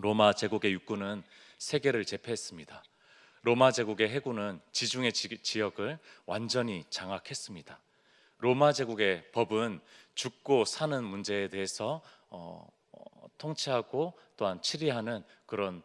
로마 제국의 육군은 세계를 제패했습니다. 로마 제국의 해군은 지중해 지역을 완전히 장악했습니다. 로마 제국의 법은 죽고 사는 문제에 대해서 통치하고 또한 치리하는 그런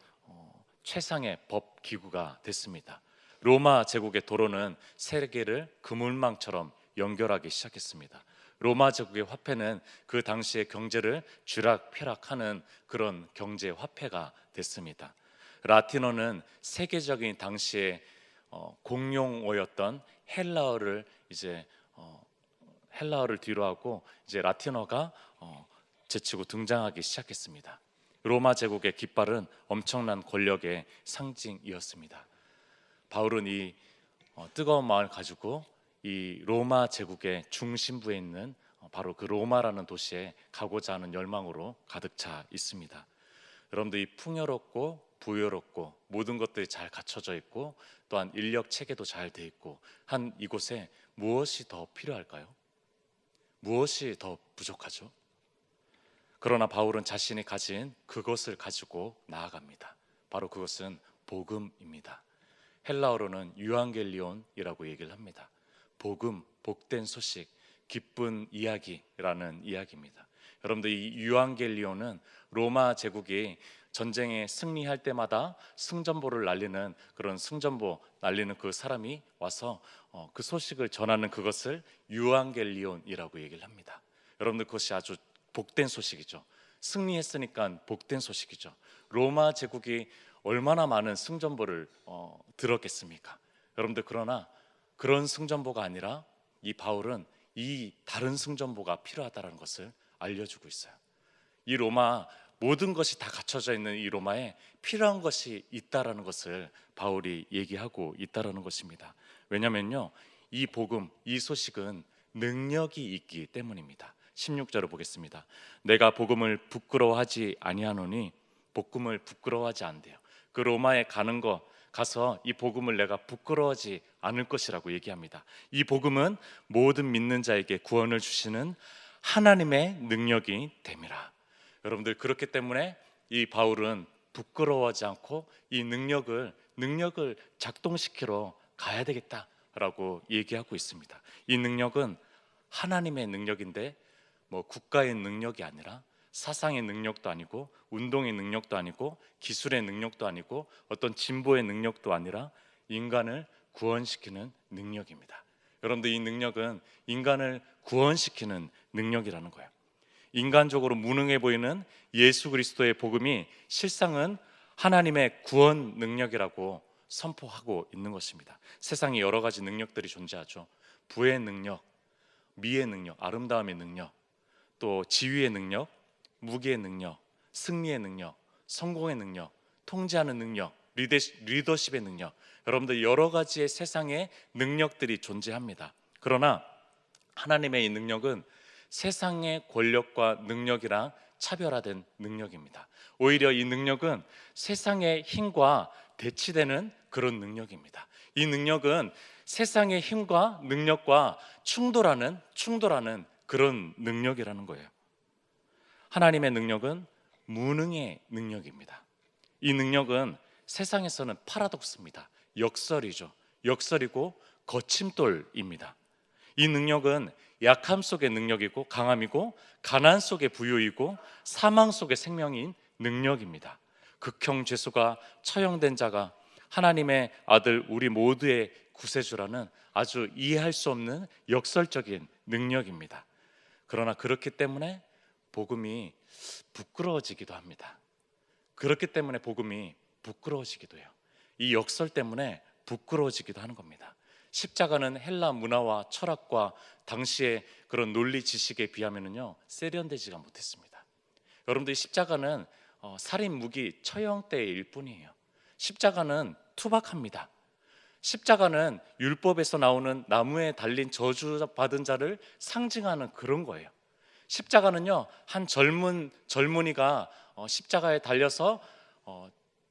최상의 법 기구가 됐습니다. 로마 제국의 도로는 세계를 그물망처럼 연결하기 시작했습니다. 로마 제국의 화폐는 그 당시의 경제를 쥐락펴락하는 그런 경제 화폐가 됐습니다. 라틴어는 세계적인 당시의 공용어였던 헬라어를 뒤로하고 이제 라틴어가 제치고 등장하기 시작했습니다. 로마 제국의 깃발은 엄청난 권력의 상징이었습니다. 바울은 이 뜨거운 마음을 가지고 이 로마 제국의 중심부에 있는 바로 그 로마라는 도시에 가고자 하는 열망으로 가득 차 있습니다. 여러분들, 이 풍요롭고 부유롭고 모든 것들이 잘 갖춰져 있고 또한 인력 체계도 잘 돼 있고 한 이곳에 무엇이 더 필요할까요? 무엇이 더 부족하죠? 그러나 바울은 자신이 가진 그것을 가지고 나아갑니다. 바로 그것은 복음입니다. 헬라어로는 유앙겔리온이라고 얘기를 합니다. 복음, 복된 소식, 기쁜 이야기라는 이야기입니다. 여러분들, 이 유앙겔리온은 로마 제국이 전쟁에 승리할 때마다 승전보를 날리는 그런 승전보 날리는 그 사람이 와서 그 소식을 전하는 그것을 유앙겔리온이라고 얘기를 합니다. 여러분들, 그것이 아주 복된 소식이죠. 승리했으니까 복된 소식이죠. 로마 제국이 얼마나 많은 승전보를 들었겠습니까? 여러분들, 그러나 그런 승전보가 아니라 이 바울은 이 다른 승전보가 필요하다는 것을 알려주고 있어요. 이 로마, 모든 것이 다 갖춰져 있는 이 로마에 필요한 것이 있다라는 것을 바울이 얘기하고 있다라는 것입니다. 왜냐면요, 이 복음, 이 소식은 능력이 있기 때문입니다. 16절을 보겠습니다. 내가 복음을 부끄러워하지 아니하노니, 복음을 부끄러워하지 않대요. 그 로마에 가서 이 복음을 내가 부끄러워하지 않을 것이라고 얘기합니다. 이 복음은 모든 믿는 자에게 구원을 주시는 하나님의 능력이 됨이라. 여러분들, 그렇기 때문에 이 바울은 부끄러워하지 않고 이 능력을 작동시키러 가야 되겠다라고 얘기하고 있습니다. 이 능력은 하나님의 능력인데 국가의 능력이 아니라 사상의 능력도 아니고 운동의 능력도 아니고 기술의 능력도 아니고 어떤 진보의 능력도 아니라 인간을 구원시키는 능력입니다. 여러분들, 이 능력은 인간을 구원시키는 능력이라는 거예요. 인간적으로 무능해 보이는 예수 그리스도의 복음이 실상은 하나님의 구원 능력이라고 선포하고 있는 것입니다. 세상에 여러 가지 능력들이 존재하죠. 부의 능력, 미의 능력, 아름다움의 능력, 또 지위의 능력, 무기의 능력, 승리의 능력, 성공의 능력, 통제하는 능력, 리더십의 능력, 여러분들 여러 가지의 세상의 능력들이 존재합니다. 그러나 하나님의 이 능력은 세상의 권력과 능력이랑 차별화된 능력입니다. 오히려 이 능력은 세상의 힘과 대치되는 그런 능력입니다. 이 능력은 세상의 힘과 능력과 충돌하는 그런 능력이라는 거예요. 하나님의 능력은 무능의 능력입니다. 이 능력은 세상에서는 파라독스입니다. 역설이고 거침돌입니다. 이 능력은 약함 속의 능력이고 강함이고 가난 속의 부유이고 사망 속의 생명인 능력입니다. 극형 죄수가 처형된 자가 하나님의 아들 우리 모두의 구세주라는 아주 이해할 수 없는 역설적인 능력입니다. 그러나 그렇기 때문에 복음이 부끄러워지기도 합니다. 그렇기 때문에 복음이 부끄러워지기도 해요. 이 역설 때문에 부끄러워지기도 하는 겁니다. 십자가는 헬라 문화와 철학과 당시의 그런 논리 지식에 비하면요 세련되지가 못했습니다. 여러분들, 십자가는 살인 무기 처형대의 일뿐이에요. 십자가는 투박합니다. 십자가는 율법에서 나오는 나무에 달린 저주받은 자를 상징하는 그런 거예요. 십자가는요, 한 젊은이가 십자가에 달려서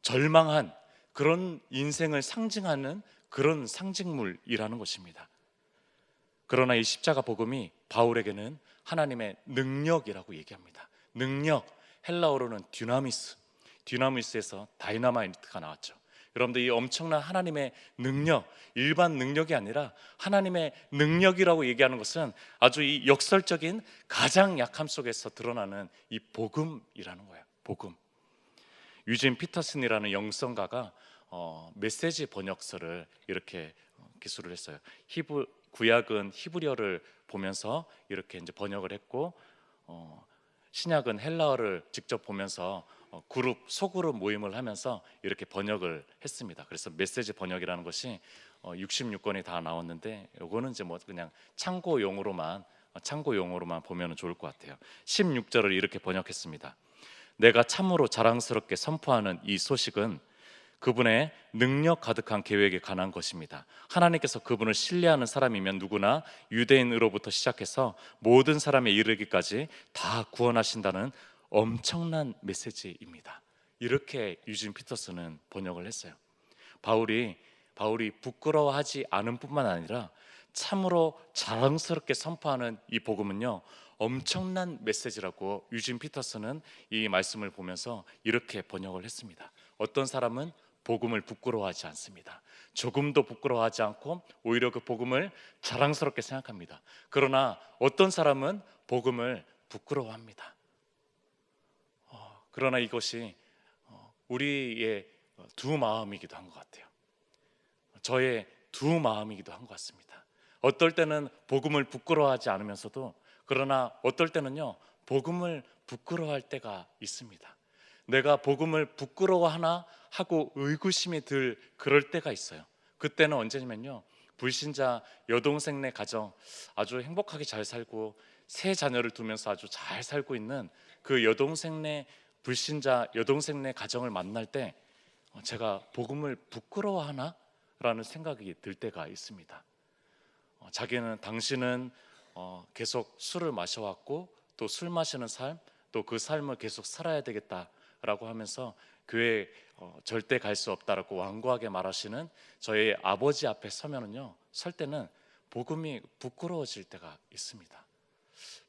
절망한 그런 인생을 상징하는 그런 상징물이라는 것입니다. 그러나 이 십자가 복음이 바울에게는 하나님의 능력이라고 얘기합니다. 능력, 헬라어로는 듀나미스. 디나미스에서 다이너마이트가 나왔죠. 여러분들, 이 엄청난 하나님의 능력, 일반 능력이 아니라 하나님의 능력이라고 얘기하는 것은 아주 이 역설적인 가장 약함 속에서 드러나는 이 복음이라는 거예요. 복음. 유진 피터슨이라는 영성가가 메시지 번역서를 이렇게 기술을 했어요. 구약은 히브리어를 보면서 이렇게 이제 번역을 했고, 신약은 헬라어를 직접 보면서 소그룹 모임을 하면서 이렇게 번역을 했습니다. 그래서 메시지 번역이라는 것이 66권이 다 나왔는데, 요거는 이제 뭐 그냥 참고용으로만 보면 좋을 것 같아요. 16절을 이렇게 번역했습니다. 내가 참으로 자랑스럽게 선포하는 이 소식은 그분의 능력 가득한 계획에 관한 것입니다. 하나님께서 그분을 신뢰하는 사람이면 누구나 유대인으로부터 시작해서 모든 사람에 이르기까지 다 구원하신다는 엄청난 메시지입니다. 이렇게 유진 피터슨은 번역을 했어요. 바울이 부끄러워하지 않은 뿐만 아니라 참으로 자랑스럽게 선포하는 이 복음은요, 엄청난 메시지라고 유진 피터슨은 이 말씀을 보면서 이렇게 번역을 했습니다. 어떤 사람은 복음을 부끄러워하지 않습니다. 조금도 부끄러워하지 않고 오히려 그 복음을 자랑스럽게 생각합니다. 그러나 어떤 사람은 복음을 부끄러워합니다. 그러나 이것이 우리의 두 마음이기도 한 것 같아요. 저의 두 마음이기도 한 것 같습니다. 어떨 때는 복음을 부끄러워하지 않으면서도, 그러나 어떨 때는요, 복음을 부끄러워할 때가 있습니다. 내가 복음을 부끄러워하나 하고 의구심이 들 그럴 때가 있어요. 그때는 언제냐면요, 불신자 여동생네 가정 아주 행복하게 잘 살고 세 자녀를 두면서 아주 잘 살고 있는 그 불신자 여동생네 가정을 만날 때 제가 복음을 부끄러워하나? 라는 생각이 들 때가 있습니다. 당신은 계속 술을 마셔왔고 또 술 마시는 삶, 또 그 삶을 계속 살아야 되겠다라고 하면서 교회에 절대 갈 수 없다라고 완고하게 말하시는 저희 아버지 앞에 설 때는 복음이 부끄러워질 때가 있습니다.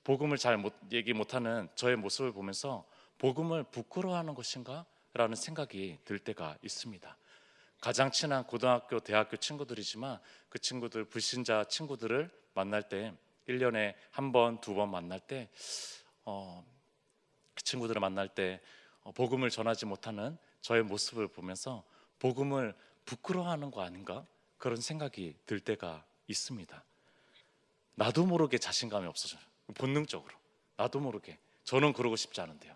복음을 잘 얘기 못하는 저의 모습을 보면서 복음을 부끄러워하는 것인가? 라는 생각이 들 때가 있습니다. 가장 친한 고등학교, 대학교 친구들이지만 그 친구들, 불신자 친구들을 만날 때 1년에 한 번, 두 번 만날 때 그 친구들을 만날 때 복음을 전하지 못하는 저의 모습을 보면서 복음을 부끄러워하는 거 아닌가? 그런 생각이 들 때가 있습니다. 나도 모르게 자신감이 없어져요. 본능적으로 나도 모르게. 저는 그러고 싶지 않은데요,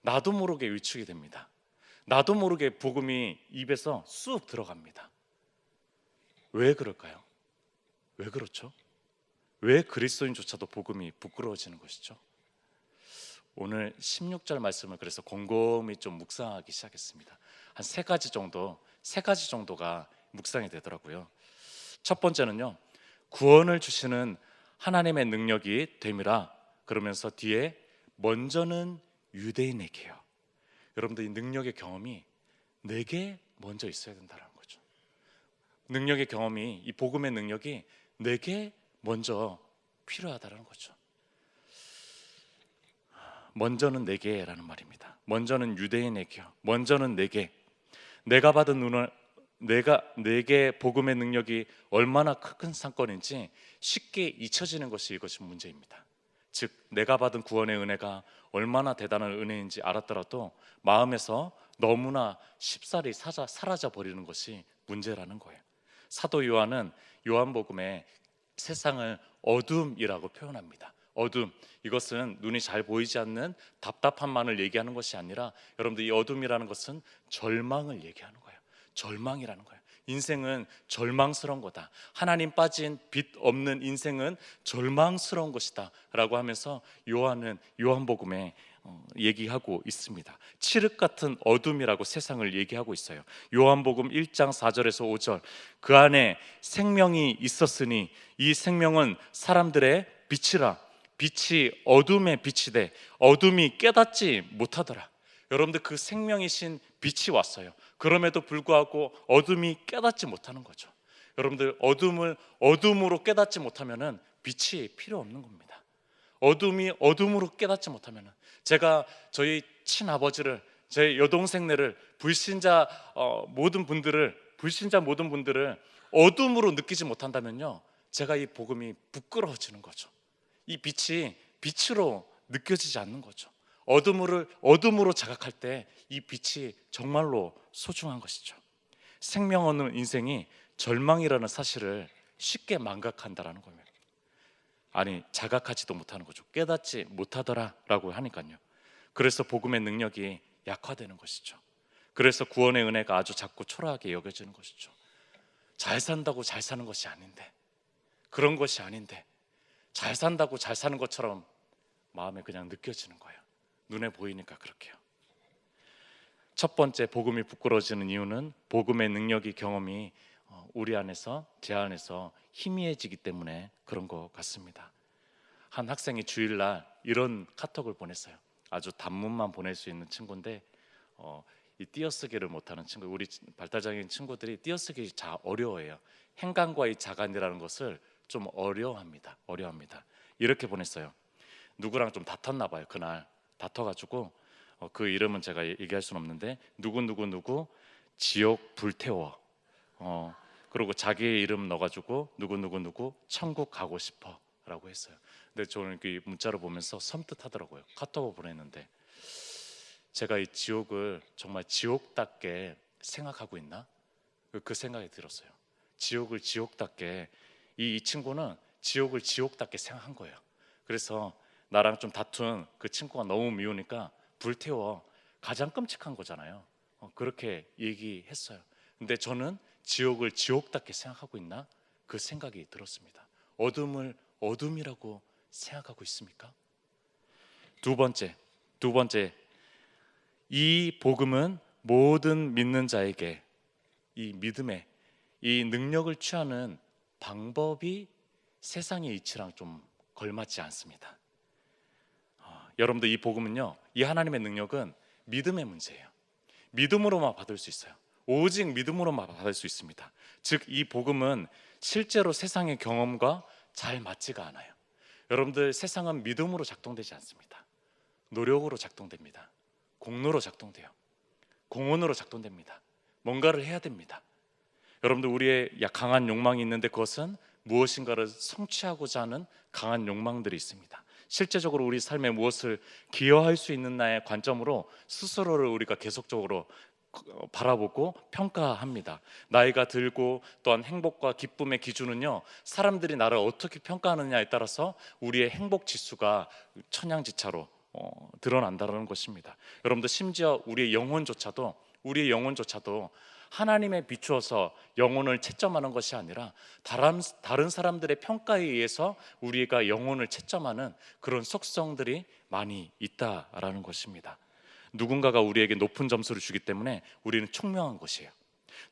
나도 모르게 위축이 됩니다. 나도 모르게 복음이 입에서 쑥 들어갑니다. 왜 그럴까요? 왜 그렇죠? 왜 그리스도인조차도 복음이 부끄러워지는 것이죠? 오늘 16절 말씀을 그래서 곰곰이 좀 묵상하기 시작했습니다. 한 세 가지 정도가 묵상이 되더라고요. 첫 번째는요, 구원을 주시는 하나님의 능력이 됨이라 그러면서 뒤에 먼저는 유대인에게요. 여러분들, 이 능력의 경험이 내게 먼저 있어야 된다는 거죠. 능력의 경험이, 이 복음의 능력이 내게 먼저 필요하다는 거죠. 먼저는 내게라는 말입니다. 먼저는 유대인에게요. 먼저는 내게. 내게 복음의 능력이 얼마나 큰 사건인지 쉽게 잊혀지는 것이 이것이 문제입니다. 즉, 내가 받은 구원의 은혜가 얼마나 대단한 은혜인지 알았더라도 마음에서 너무나 쉽사리 사라져 버리는 것이 문제라는 거예요. 사도 요한은 요한복음에 세상을 어둠이라고 표현합니다. 어둠, 이것은 눈이 잘 보이지 않는 답답함만을 얘기하는 것이 아니라, 여러분들, 이 어둠이라는 것은 절망을 얘기하는 거예요. 절망이라는 거예요. 인생은 절망스러운 거다. 하나님 빠진 빛 없는 인생은 절망스러운 것이다 라고 하면서 요한복음에 얘기하고 있습니다. 칠흑 같은 어둠이라고 세상을 얘기하고 있어요. 요한복음 1장 4절에서 5절, 그 안에 생명이 있었으니 이 생명은 사람들의 빛이라. 빛이 어둠의 빛이 돼 어둠이 깨닫지 못하더라. 여러분들, 그 생명이신 빛이 왔어요. 그럼에도 불구하고 어둠이 깨닫지 못하는 거죠. 여러분들, 어둠을 어둠으로 깨닫지 못하면은 빛이 필요 없는 겁니다. 어둠이 어둠으로 깨닫지 못하면은, 제가 저희 친아버지를 제 여동생네를 불신자 모든 분들을 어둠으로 느끼지 못한다면요, 제가 이 복음이 부끄러워지는 거죠. 이 빛이 빛으로 느껴지지 않는 거죠. 어둠으로 자각할 때 이 빛이 정말로 소중한 것이죠. 생명 없는 인생이 절망이라는 사실을 쉽게 망각한다라는 겁니다. 아니, 자각하지도 못하는 거죠. 깨닫지 못하더라라고 하니까요. 그래서 복음의 능력이 약화되는 것이죠. 그래서 구원의 은혜가 아주 작고 초라하게 여겨지는 것이죠. 잘 산다고 잘 사는 것이 아닌데, 그런 것이 아닌데, 잘 산다고 잘 사는 것처럼 마음에 그냥 느껴지는 거예요. 눈에 보이니까 그렇게요. 첫 번째, 복음이 부끄러워지는 이유는 복음의 능력이 경험이 우리 안에서, 제 안에서 희미해지기 때문에 그런 것 같습니다. 한 학생이 주일날 이런 카톡을 보냈어요. 아주 단문만 보낼 수 있는 친구인데 이 띄어쓰기를 못하는 친구, 우리 발달장애인 친구들이 띄어쓰기 잘 어려워해요. 행간과 이 자간이라는 것을 좀 어려워합니다. 이렇게 보냈어요. 누구랑 좀 다퉜나 봐요. 그날 다퉈가지고 그 이름은 제가 얘기할 수는 없는데, 누구 지옥 불태워, 그리고 자기의 이름 넣어가지고 누구 천국 가고 싶어라고 했어요. 근데 저는 그 문자를 보면서 섬뜩하더라고요. 카톡을 보냈는데 제가 이 지옥을 정말 지옥답게 생각하고 있나? 그 생각이 들었어요. 지옥을 지옥답게, 이 친구는 지옥을 지옥답게 생각한 거예요. 그래서 나랑 좀 다툰 그 친구가 너무 미우니까 불태워, 가장 끔찍한 거잖아요. 그렇게 얘기했어요. 근데 저는 지옥을 지옥답게 생각하고 있나? 그 생각이 들었습니다. 어둠을 어둠이라고 생각하고 있습니까? 두 번째, 이 복음은 모든 믿는 자에게 이 믿음의 이 능력을 취하는 방법이 세상의 이치랑 좀 걸맞지 않습니다. 여러분들, 이 복음은요, 이 하나님의 능력은 믿음의 문제예요. 믿음으로만 받을 수 있어요. 오직 믿음으로만 받을 수 있습니다. 즉, 이 복음은 실제로 세상의 경험과 잘 맞지가 않아요. 여러분들, 세상은 믿음으로 작동되지 않습니다. 노력으로 작동됩니다. 공로로 작동돼요. 공헌으로 작동됩니다. 뭔가를 해야 됩니다. 여러분들, 우리의 강한 욕망이 있는데 그것은 무엇인가를 성취하고자 하는 강한 욕망들이 있습니다. 실제적으로 우리 삶에 무엇을 기여할 수 있는 나의 관점으로 스스로를 우리가 계속적으로 바라보고 평가합니다. 나이가 들고 또한 행복과 기쁨의 기준은요, 사람들이 나를 어떻게 평가하느냐에 따라서 우리의 행복 지수가 천양지차로 드러난다는 것입니다. 여러분들, 심지어 우리의 영혼조차도 하나님에 비추어서 영혼을 채점하는 것이 아니라 다른 사람들의 평가에 의해서 우리가 영혼을 채점하는 그런 속성들이 많이 있다라는 것입니다. 누군가가 우리에게 높은 점수를 주기 때문에 우리는 총명한 것이에요.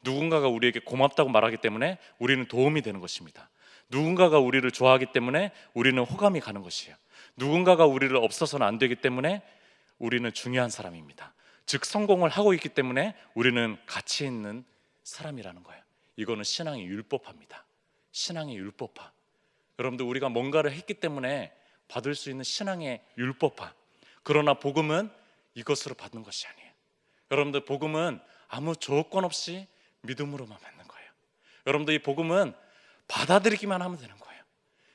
누군가가 우리에게 고맙다고 말하기 때문에 우리는 도움이 되는 것입니다. 누군가가 우리를 좋아하기 때문에 우리는 호감이 가는 것이에요. 누군가가 우리를 없어서는 안 되기 때문에 우리는 중요한 사람입니다. 즉, 성공을 하고 있기 때문에 우리는 가치 있는 사람이라는 거예요. 이거는 신앙의 율법화입니다. 신앙의 율법화. 여러분들, 우리가 뭔가를 했기 때문에 받을 수 있는 신앙의 율법화. 그러나 복음은 이것으로 받는 것이 아니에요. 여러분들, 복음은 아무 조건 없이 믿음으로만 받는 거예요. 여러분들, 이 복음은 받아들이기만 하면 되는 거예요.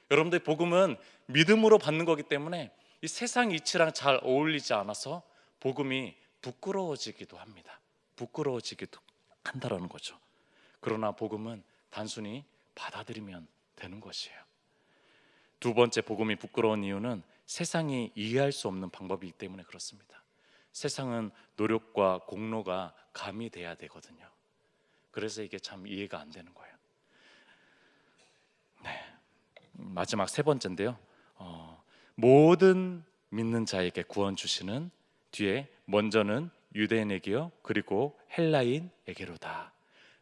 여러분들, 복음은 믿음으로 받는 거기 때문에 이 세상 이치랑 잘 어울리지 않아서 복음이 부끄러워지기도 합니다. 부끄러워지기도 한다라는 거죠. 그러나 복음은 단순히 받아들이면 되는 것이에요. 두 번째, 복음이 부끄러운 이유는 세상이 이해할 수 없는 방법이기 때문에 그렇습니다. 세상은 노력과 공로가 가미돼야 되거든요. 그래서 이게 참 이해가 안 되는 거예요. 마지막 세 번째인데요, 모든 믿는 자에게 구원 주시는 뒤에 먼저는 유대인에게요, 그리고 헬라인에게로다.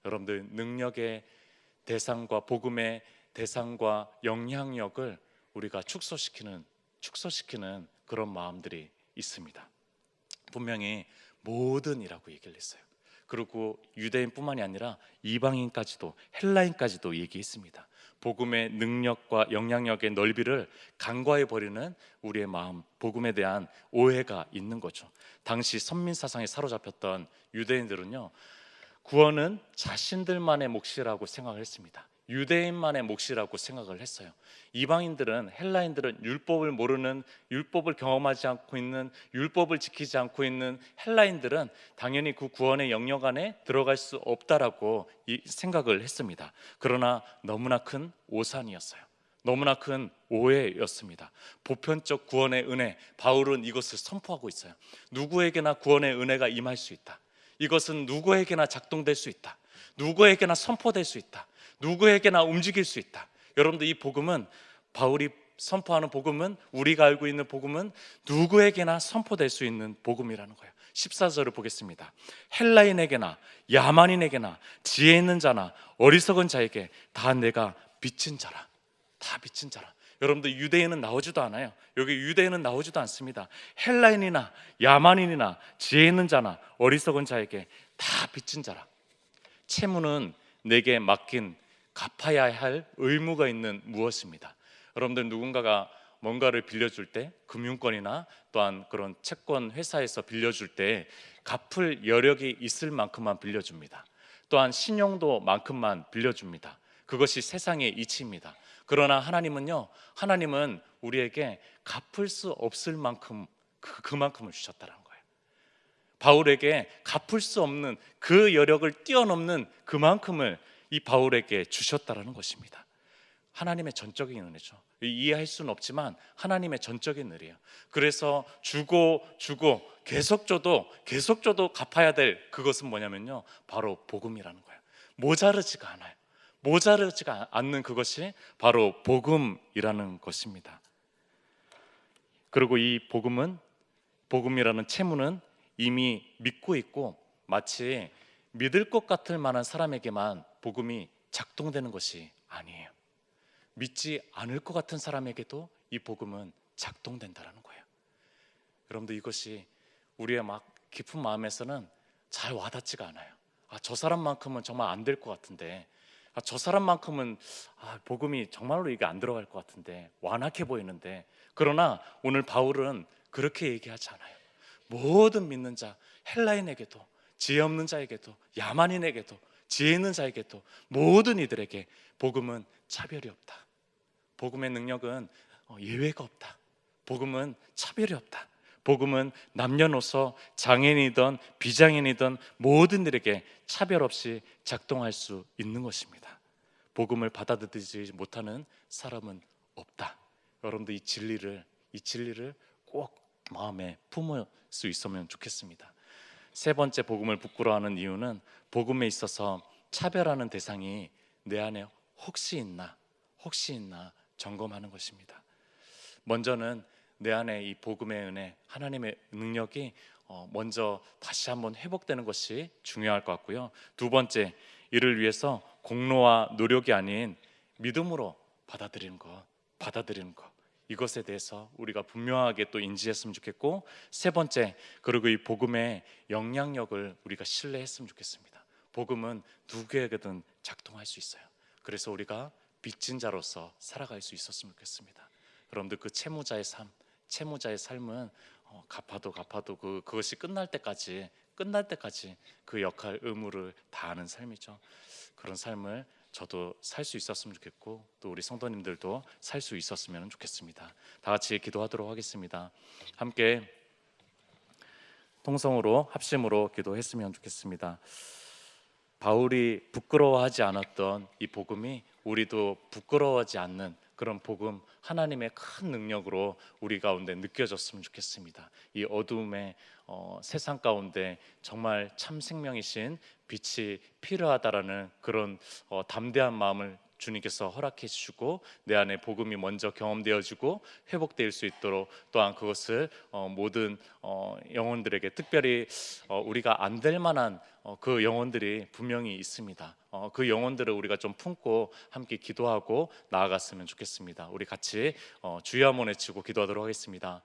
여러분들, 능력의 대상과 복음의 대상과 영향력을 우리가 축소시키는 그런 마음들이 있습니다. 분명히 모든이라고 얘기를 했어요. 그리고 유대인뿐만이 아니라 이방인까지도, 헬라인까지도 얘기했습니다. 복음의 능력과 영향력의 넓이를 간과해 버리는 우리의 마음, 복음에 대한 오해가 있는 거죠. 당시 선민 사상에 사로잡혔던 유대인들은요, 구원은 자신들만의 몫이라고 생각을 했습니다. 유대인만의 몫이라고 생각을 했어요. 이방인들은, 헬라인들은 율법을 모르는, 율법을 경험하지 않고 있는, 율법을 지키지 않고 있는 헬라인들은 당연히 그 구원의 영역 안에 들어갈 수 없다라고 생각을 했습니다. 그러나 너무나 큰 오산이었어요. 너무나 큰 오해였습니다. 보편적 구원의 은혜, 바울은 이것을 선포하고 있어요. 누구에게나 구원의 은혜가 임할 수 있다. 이것은 누구에게나 작동될 수 있다. 누구에게나 선포될 수 있다. 누구에게나 움직일 수 있다. 여러분들, 이 복음은, 바울이 선포하는 복음은, 우리가 알고 있는 복음은 누구에게나 선포될 수 있는 복음이라는 거예요. 14절을 보겠습니다. 헬라인에게나 야만인에게나 지혜 있는 자나 어리석은 자에게 다 내가 빚진 자라. 다 빚진 자라. 여러분들, 유대인은 나오지도 않아요. 여기 유대인은 나오지도 않습니다. 헬라인이나 야만인이나 지혜 있는 자나 어리석은 자에게 다 빚진 자라. 채무는 내게 맡긴 갚아야 할 의무가 있는 무엇입니다. 여러분들, 누군가가 뭔가를 빌려줄 때, 금융권이나 또한 그런 채권 회사에서 빌려줄 때 갚을 여력이 있을 만큼만 빌려줍니다. 또한 신용도만큼만 빌려줍니다. 그것이 세상의 이치입니다. 그러나 하나님은요, 하나님은 우리에게 갚을 수 없을 만큼 그만큼을 주셨다는 거예요. 바울에게 갚을 수 없는 그 여력을 뛰어넘는 그만큼을 이 바울에게 주셨다라는 것입니다. 하나님의 전적인 은혜죠. 이해할 수는 없지만 하나님의 전적인 은혜예요. 그래서 주고 계속 줘도 갚아야 될 그것은 뭐냐면요, 바로 복음이라는 거예요. 모자르지가 않아요. 모자르지가 않는 그것이 바로 복음이라는 것입니다. 그리고 이 복음이라는 채무는 이미 믿고 있고, 마치 믿을 것 같을 만한 사람에게만 복음이 작동되는 것이 아니에요. 믿지 않을 것 같은 사람에게도 이 복음은 작동된다는 거예요. 여러분들, 이것이 우리의 막 깊은 마음에서는 잘 와닿지가 않아요. 저 사람만큼은 정말 안 될 것 같은데, 저 사람만큼은 복음이 정말로 이게 안 들어갈 것 같은데, 완악해 보이는데. 그러나 오늘 바울은 그렇게 얘기하지 않아요. 모든 믿는 자, 헬라인에게도, 지혜 없는 자에게도, 야만인에게도, 지혜 있는 자에게도, 모든 이들에게 복음은 차별이 없다. 복음의 능력은 예외가 없다. 복음은 차별이 없다. 복음은 남녀노소, 장애인이든 비장애인이든 모든 이들에게 차별 없이 작동할 수 있는 것입니다. 복음을 받아들이지 못하는 사람은 없다. 여러분들, 이 진리를 꼭 마음에 품을 수 있으면 좋겠습니다. 세 번째, 복음을 부끄러워하는 이유는 복음에 있어서 차별하는 대상이 내 안에 혹시 있나 점검하는 것입니다. 먼저는 내 안에 이 복음의 은혜, 하나님의 능력이 먼저 다시 한번 회복되는 것이 중요할 것 같고요. 두 번째, 이를 위해서 공로와 노력이 아닌 믿음으로 받아들이는 것, 이것에 대해서 우리가 분명하게 또 인지했으면 좋겠고, 세 번째, 그리고 이 복음의 영향력을 우리가 신뢰했으면 좋겠습니다. 복음은 누구에게든 작동할 수 있어요. 그래서 우리가 빚진 자로서 살아갈 수 있었으면 좋겠습니다. 여러분들, 그 채무자의 삶은 갚아도 그것이 끝날 때까지 그 역할, 의무를 다하는 삶이죠. 그런 삶을 저도 살 수 있었으면 좋겠고, 또 우리 성도님들도 살 수 있었으면 좋겠습니다. 다 같이 기도하도록 하겠습니다. 함께 통성으로 합심으로 기도했으면 좋겠습니다. 바울이 부끄러워하지 않았던 이 복음이 우리도 부끄러워하지 않는 그런 복음, 하나님의 큰 능력으로 우리 가운데 느껴졌으면 좋겠습니다. 이 어두움의 세상 가운데 정말 참 생명이신 빛이 필요하다라는 그런 담대한 마음을 주님께서 허락해 주시고, 내 안에 복음이 먼저 경험되어지고 회복될 수 있도록, 또한 그것을 모든 영혼들에게, 특별히 우리가 안 될 만한 그 영혼들이 분명히 있습니다. 그 영혼들을 우리가 좀 품고 함께 기도하고 나아갔으면 좋겠습니다. 우리 같이 주여 한번 외치고 기도하도록 하겠습니다.